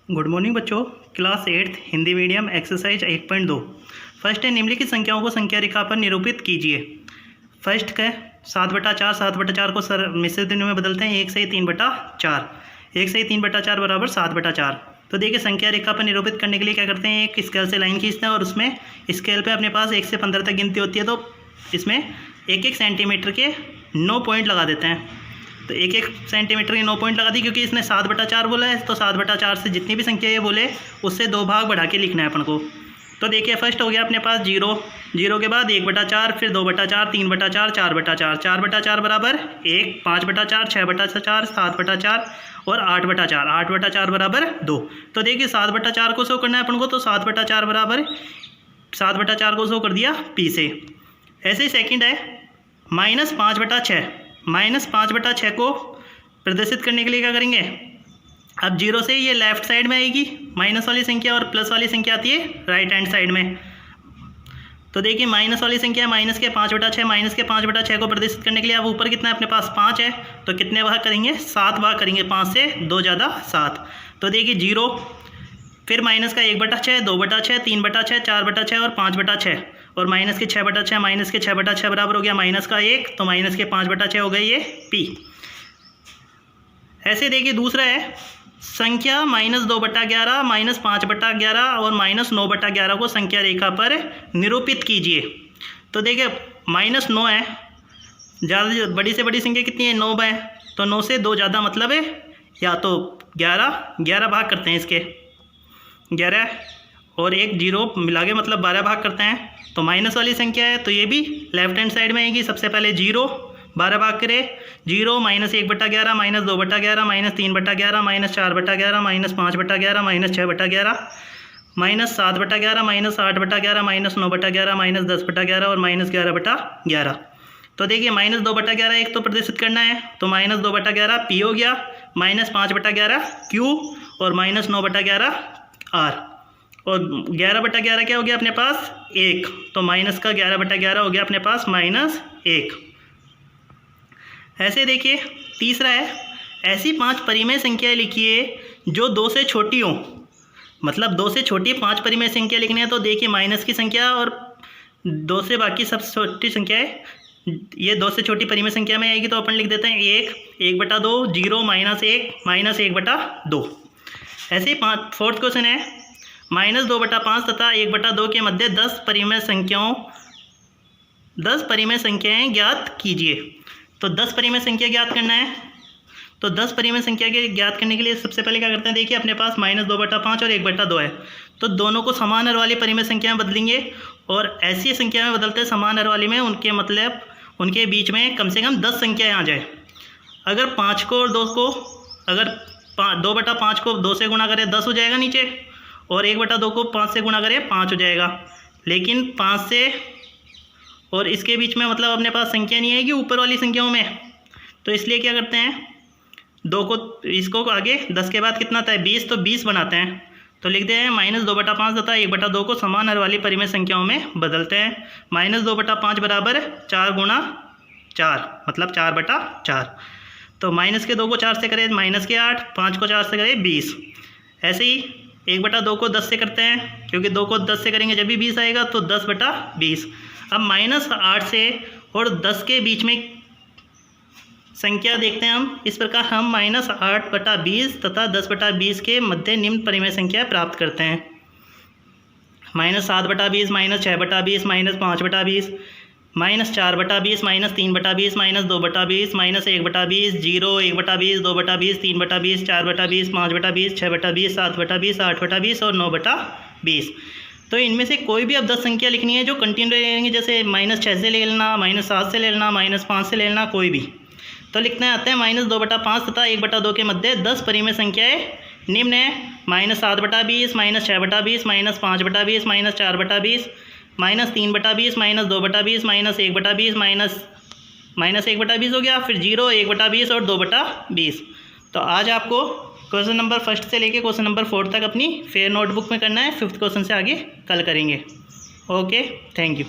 Good morning बच्चों। Class 8 Hindi medium exercise 1.2। First है निम्नलिखित संख्याओं को संख्या रेखा पर निरूपित कीजिए। फर्स्ट का 7/4। 7/4 को सर मिश्रित भिन्नों में बदलते हैं 1 से 3/4। 1 से 3/4 बराबर 7/4। तो देखिए संख्या रेखा पर निरूपित करने के लिए क्या करते हैं, एक स्केल से लाइन खींचते हैं और उसमें स्केल पे अपने पास 1 से 15 तक गिनती होती है, तो इसमें 1-1 सेंटीमीटर के 9 पॉइंट लगा देते हैं। तो 1-1 सेंटीमीटर के 9 पॉइंट लगा दी, क्योंकि इसने 7/4 बोला है, तो 7/4 से जितनी भी संख्या ये बोले उससे 2 भाग बढ़ा के लिखना है अपन को। तो देखिए फर्स्ट हो गया अपने पास 0, 0 के बाद 1/4, फिर 2/4, 3/4, 4/4। 4/4 बराबर 1, 5/4, 6/4, 7/4 और 8/4। 8/4 बराबर 2। तो देखिए 7/4 को शो करना है अपन को, तो 7/4 बराबर 7/4 को शो कर दिया P से। ऐसे ही सेकंड है -5/6। -5/6 को प्रदर्शित करने के लिए क्या करेंगे, अब 0 से ये लेफ्ट साइड में आएगी माइनस वाली संख्या और प्लस वाली संख्या आती है राइट हैंड साइड में। तो देखिए माइनस वाली संख्या माइनस के 5/6, माइनस के 5/6 को प्रदर्शित करने के लिए अब ऊपर कितना है अपने पास 5 है, तो कितने भाग करेंगे, 7 भाग करेंगे। 5 से 2 ज़्यादा 7। तो देखिए 0, फिर माइनस का 1/6, 2/6, 3/6, 4/6 और 5/6 और माइनस के 6/6। माइनस के 6/6 बराबर हो गया माइनस का 1, तो माइनस के 5/6 हो गए ये P। ऐसे देखिए दूसरा है संख्या -2/11, -5/11 और -9/11 को संख्या रेखा पर निरूपित कीजिए। तो देखिए -9 है, ज़्यादा बड़ी से बड़ी संख्या कितनी है, 9 है, तो 9 से 2 ज़्यादा मतलब है या तो 11 भाग करते हैं इसके, 11 और 1 0 मिला के मतलब 12 भाग करते हैं। तो माइनस वाली संख्या है तो ये भी लेफ्ट हैंड साइड में आएगी। सबसे पहले 0, 12 भाग करे 0, -1/11, -2/11, -3/11, -4/11, -5/11, -6/11, -7/11, -8/11, -9/11, -10/11 और -11/11। तो देखिए -2/11 एक तो प्रदर्शित करना है, तो -2/11 P हो गया, -5/11 Q और -9/11 R और 11/11 क्या हो गया अपने पास 1, तो माइनस का 11/11 हो गया अपने पास -1। ऐसे देखिए तीसरा है ऐसी 5 परिमेय संख्याएं लिखिए जो 2 से छोटी हों। मतलब 2 से छोटी 5 परिमेय संख्या लिखनी है, तो देखिए माइनस की संख्या और 2 से बाकी सब छोटी संख्याएं ये 2 से छोटी परिमेय संख्या में आएगी, तो अपन लिख देते हैं 1, 1/2, 0, -1, -1/2। ऐसे ही 4th क्वेश्चन है -2/5 तथा 1/2 के मध्य 10 परिमेय संख्याएं ज्ञात कीजिए। तो 10 परिमेय संख्या ज्ञात करना है, तो 10 परिमेय संख्या के ज्ञात करने के लिए सबसे पहले क्या करते हैं, देखिए अपने पास -2/5 और 1/2 है, तो दोनों को समान हर वाली परिमेय संख्या में बदलेंगे और ऐसी संख्या में बदलते हैं समान हर वाली में, उनके मतलब उनके बीच में कम से कम 10 संख्याएँ आ जाए। अगर 5 को और 2 को, अगर 2/5 को 2 से गुणा करें 10 हो जाएगा नीचे, और 1/2 को 5 से गुणा करें 5 हो जाएगा। लेकिन 5 से और इसके बीच में मतलब अपने पास संख्या नहीं आएगी ऊपर वाली संख्याओं में, तो इसलिए क्या करते हैं 2 को इसको आगे 10 के बाद कितना आता है 20, तो 20 बनाते हैं। तो लिख दे हैं -2/5 तथा 1/2 को समान हर वाली परिमेय संख्याओं में बदलते हैं। -2/5 बराबर 4 गुणा 4 मतलब 4/4। तो माइनस के 2 को 4 से करें -8, 5 को 4 से करें 20। ऐसे ही 1/2 को 10 से करते हैं, क्योंकि 2 को 10 से करेंगे जब भी 20 आएगा, तो 10/20। अब -8 से और 10 के बीच में संख्या देखते हैं हम इस प्रकार, हम -8/20 तथा 10/20 के मध्य निम्न परिमेय संख्या प्राप्त करते हैं। -7/20, -6/20, -5/20, -4/20, -3/20, -2/20, -1/20, 0, 1/20, 2/20, 3/20, 4/20, 5/20, 6/20, 7/20, 8/20 और 9/20। तो इनमें से कोई भी अब 10 संख्या लिखनी है जो कंटिन्यू रहेंगी, जैसे -6 से ले लेना, -7 से ले लेना, -5 से ले लेना, कोई भी। तो लिखने आते हैं -2/5 तथा 1/2 के मध्य 10 परिमेय संख्याएं निम्न है -7/20, -6/20, -5/20, -4/20, -3/20, -2/20, -1/20, -1/20 हो गया, फिर 0, 1/20 और 2/20। तो आज आपको क्वेश्चन नंबर 1 से लेके क्वेश्चन नंबर 4 तक अपनी फेयर नोटबुक में करना है। 5th क्वेश्चन से आगे कल करेंगे। Okay, thank you.